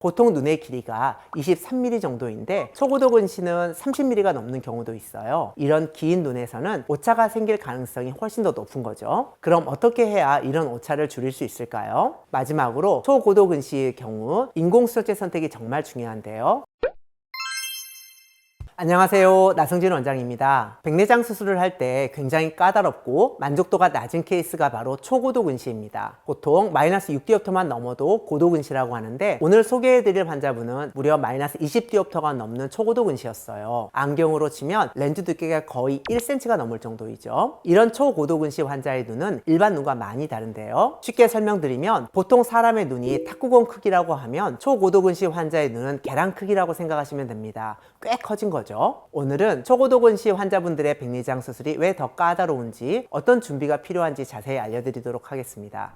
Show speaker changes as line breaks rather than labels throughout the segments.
보통 눈의 길이가 23mm 정도인데 초고도 근시는 30mm가 넘는 경우도 있어요. 이런 긴 눈에서는 오차가 생길 가능성이 훨씬 더 높은 거죠. 그럼 어떻게 해야 이런 오차를 줄일 수 있을까요? 마지막으로 초고도 근시의 경우 인공수정제 선택이 정말 중요한데요. 안녕하세요. 나성진 원장입니다. 백내장 수술을 할 때 굉장히 까다롭고 만족도가 낮은 케이스가 바로 초고도 근시입니다. 보통 마이너스 6디옵터만 넘어도 고도 근시라고 하는데 오늘 소개해드릴 환자분은 무려 마이너스 20디옵터가 넘는 초고도 근시였어요. 안경으로 치면 렌즈 두께가 거의 1cm가 넘을 정도이죠. 이런 초고도 근시 환자의 눈은 일반 눈과 많이 다른데요. 쉽게 설명드리면 보통 사람의 눈이 탁구공 크기라고 하면 초고도 근시 환자의 눈은 계란 크기라고 생각하시면 됩니다. 꽤 커진 거죠. 오늘은 초고도 근시 환자분들의 백내장 수술이 왜 더 까다로운지, 어떤 준비가 필요한지 자세히 알려드리도록 하겠습니다.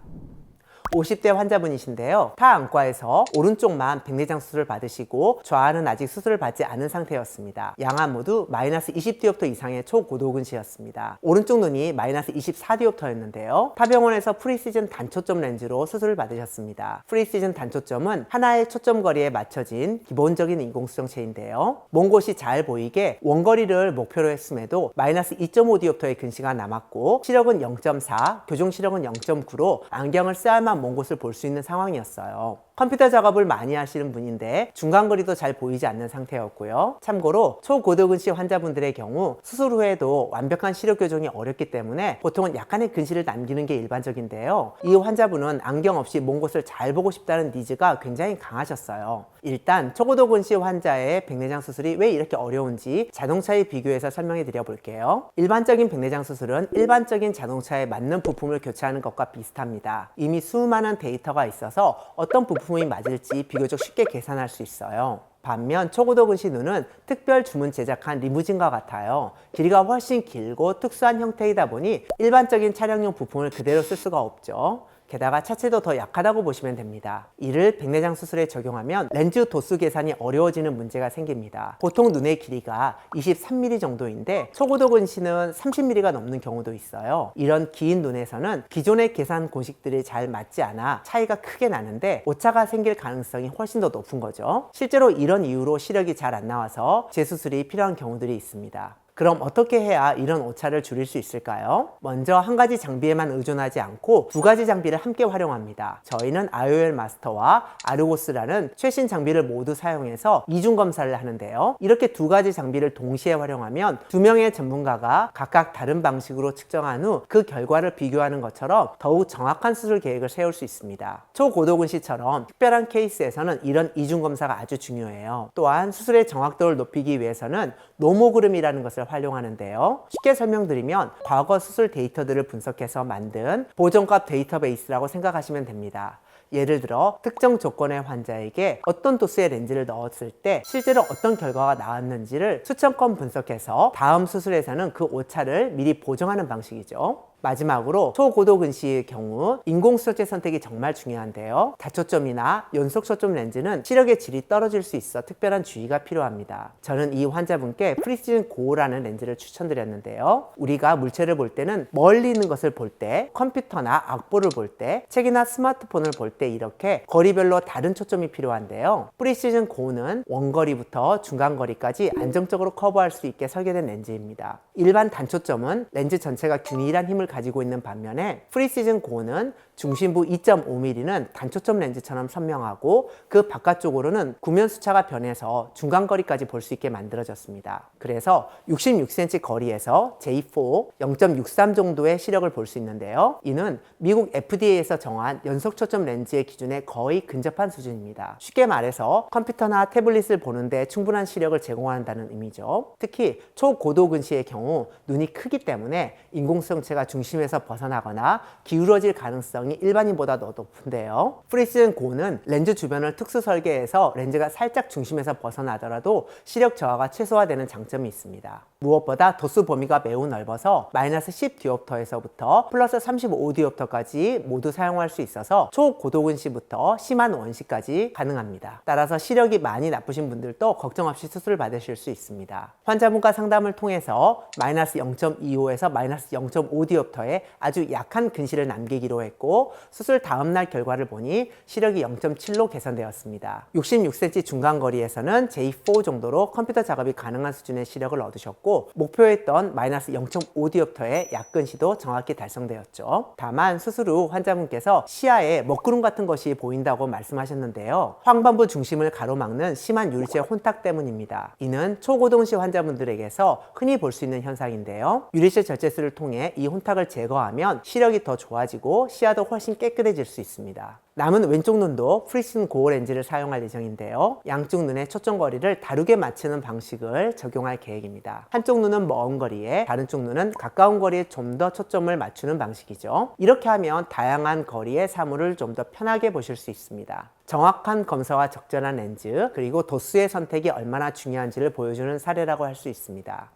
50대 환자분이신데요. 타 안과에서 오른쪽만 백내장 수술을 받으시고 좌안은 아직 수술을 받지 않은 상태였습니다. 양안 모두 마이너스 20디옵터 이상의 초고도 근시였습니다. 오른쪽 눈이 마이너스 24디옵터였는데요. 타병원에서 프리시즌 단초점 렌즈로 수술을 받으셨습니다. 프리시즌 단초점은 하나의 초점 거리에 맞춰진 기본적인 인공수정체인데요. 먼 곳이 잘 보이게 원거리를 목표로 했음에도 마이너스 2.5디옵터의 근시가 남았고 시력은 0.4, 교정 시력은 0.9로 안경을 써야만 먼 곳을 볼 수 있는 상황이었어요. 컴퓨터 작업을 많이 하시는 분인데 중간거리도 잘 보이지 않는 상태였고요. 참고로 초고도 근시 환자분들의 경우 수술 후에도 완벽한 시력 교정이 어렵기 때문에 보통은 약간의 근시를 남기는 게 일반적인데요. 이 환자분은 안경 없이 먼 곳을 잘 보고 싶다는 니즈가 굉장히 강하셨어요. 일단 초고도 근시 환자의 백내장 수술이 왜 이렇게 어려운지 자동차에 비교해서 설명해 드려 볼게요. 일반적인 백내장 수술은 일반적인 자동차에 맞는 부품을 교체하는 것과 비슷합니다. 이미 수많은 데이터가 있어서 어떤 부품이 맞을지 비교적 쉽게 계산할 수 있어요. 반면 초고도 근시 눈은 특별 주문 제작한 리무진과 같아요. 길이가 훨씬 길고 특수한 형태이다 보니 일반적인 차량용 부품을 그대로 쓸 수가 없죠. 게다가 차체도 더 약하다고 보시면 됩니다. 이를 백내장 수술에 적용하면 렌즈 도수 계산이 어려워지는 문제가 생깁니다. 보통 눈의 길이가 23mm 정도인데 초고도 근시는 30mm가 넘는 경우도 있어요. 이런 긴 눈에서는 기존의 계산 공식들이 잘 맞지 않아 차이가 크게 나는데 오차가 생길 가능성이 훨씬 더 높은 거죠. 실제로 이런 이유로 시력이 잘 안 나와서 재수술이 필요한 경우들이 있습니다. 그럼 어떻게 해야 이런 오차를 줄일 수 있을까요? 먼저 한 가지 장비에만 의존하지 않고 두 가지 장비를 함께 활용합니다. 저희는 IOL 마스터와 아르고스라는 최신 장비를 모두 사용해서 이중 검사를 하는데요. 이렇게 두 가지 장비를 동시에 활용하면 두 명의 전문가가 각각 다른 방식으로 측정한 후 그 결과를 비교하는 것처럼 더욱 정확한 수술 계획을 세울 수 있습니다. 초고도 근시처럼 특별한 케이스에서는 이런 이중 검사가 아주 중요해요. 또한 수술의 정확도를 높이기 위해서는 노모그램이라는 것을 활용하는데요. 쉽게 설명드리면 과거 수술 데이터들을 분석해서 만든 보정값 데이터베이스라고 생각하시면 됩니다. 예를 들어 특정 조건의 환자에게 어떤 도수의 렌즈를 넣었을 때 실제로 어떤 결과가 나왔는지를 수천 건 분석해서 다음 수술에서는 그 오차를 미리 보정하는 방식이죠. 마지막으로 초고도 근시의 경우 인공수정제 선택이 정말 중요한데요. 다초점이나 연속초점 렌즈는 시력의 질이 떨어질 수 있어 특별한 주의가 필요합니다. 저는 이 환자분께 프리시즌 고라는 렌즈를 추천드렸는데요. 우리가 물체를 볼 때는 멀리 있는 것을 볼 때, 컴퓨터나 악보를 볼 때, 책이나 스마트폰을 볼 때 이렇게 거리별로 다른 초점이 필요한데요. 프리시즌 고는 원거리부터 중간거리까지 안정적으로 커버할 수 있게 설계된 렌즈입니다. 일반 단초점은 렌즈 전체가 균일한 힘을 가지고 있는 반면에 프리시즌 고는 중심부 2.5mm는 단초점 렌즈처럼 선명하고 그 바깥쪽으로는 구면 수차가 변해서 중간거리까지 볼 수 있게 만들어졌습니다. 그래서 66cm 거리에서 J4 0.63 정도의 시력을 볼 수 있는데요. 이는 미국 FDA에서 정한 연속초점 렌즈의 기준에 거의 근접한 수준입니다. 쉽게 말해서 컴퓨터나 태블릿을 보는데 충분한 시력을 제공한다는 의미죠. 특히 초고도 근시의 경우 눈이 크기 때문에 인공수정체가 중심에서 벗어나거나 기울어질 가능성이 일반인보다 더 높은데요. 프리시즌 고는 렌즈 주변을 특수 설계해서 렌즈가 살짝 중심에서 벗어나더라도 시력 저하가 최소화되는 장점이 있습니다. 무엇보다 도수 범위가 매우 넓어서 마이너스 10 디옵터에서부터 플러스 35 디옵터까지 모두 사용할 수 있어서 초고도근시부터 심한 원시까지 가능합니다. 따라서 시력이 많이 나쁘신 분들도 걱정 없이 수술을 받으실 수 있습니다. 환자분과 상담을 통해서 마이너스 0.25에서 마이너스 0.5 디옵터의 아주 약한 근시를 남기기로 했고, 수술 다음날 결과를 보니 시력이 0.7로 개선되었습니다. 66cm 중간거리에서는 J4 정도로 컴퓨터 작업이 가능한 수준의 시력을 얻으셨고, 목표했던 마이너스 0.5 디옵터의 약근시도 정확히 달성되었죠. 다만 수술 후 환자분께서 시야에 먹구름 같은 것이 보인다고 말씀하셨는데요. 황반부 중심을 가로막는 심한 유리체 혼탁 때문입니다. 이는 초고동시 환자분들에게서 흔히 볼 수 있는 현상인데요. 유리체 절제술을 통해 이 혼탁을 제거하면 시력이 더 좋아지고 시야도 훨씬 깨끗해질 수 있습니다. 남은 왼쪽 눈도 프리슨 고어 렌즈를 사용할 예정인데요. 양쪽 눈의 초점거리를 다르게 맞추는 방식을 적용할 계획입니다. 한쪽 눈은 먼 거리에, 다른 쪽 눈은 가까운 거리에 좀 더 초점을 맞추는 방식이죠. 이렇게 하면 다양한 거리의 사물을 좀 더 편하게 보실 수 있습니다. 정확한 검사와 적절한 렌즈, 그리고 도수의 선택이 얼마나 중요한지를 보여주는 사례라고 할 수 있습니다.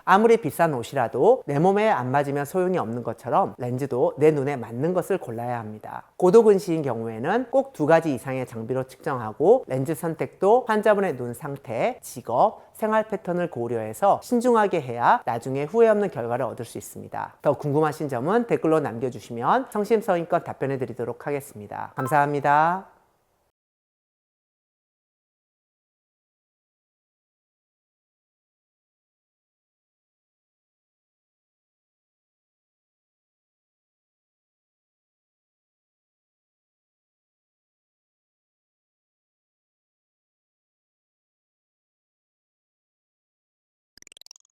아무리 비싼 옷이라도 내 몸에 안 맞으면 소용이 없는 것처럼 렌즈도 내 눈에 맞는 것을 골라야 합니다. 고도근시인 경우에는 꼭 2가지 이상의 장비로 측정하고, 렌즈 선택도 환자분의 눈 상태, 직업, 생활 패턴을 고려해서 신중하게 해야 나중에 후회 없는 결과를 얻을 수 있습니다. 더 궁금하신 점은 댓글로 남겨주시면 성심성의껏 답변해 드리도록 하겠습니다. 감사합니다.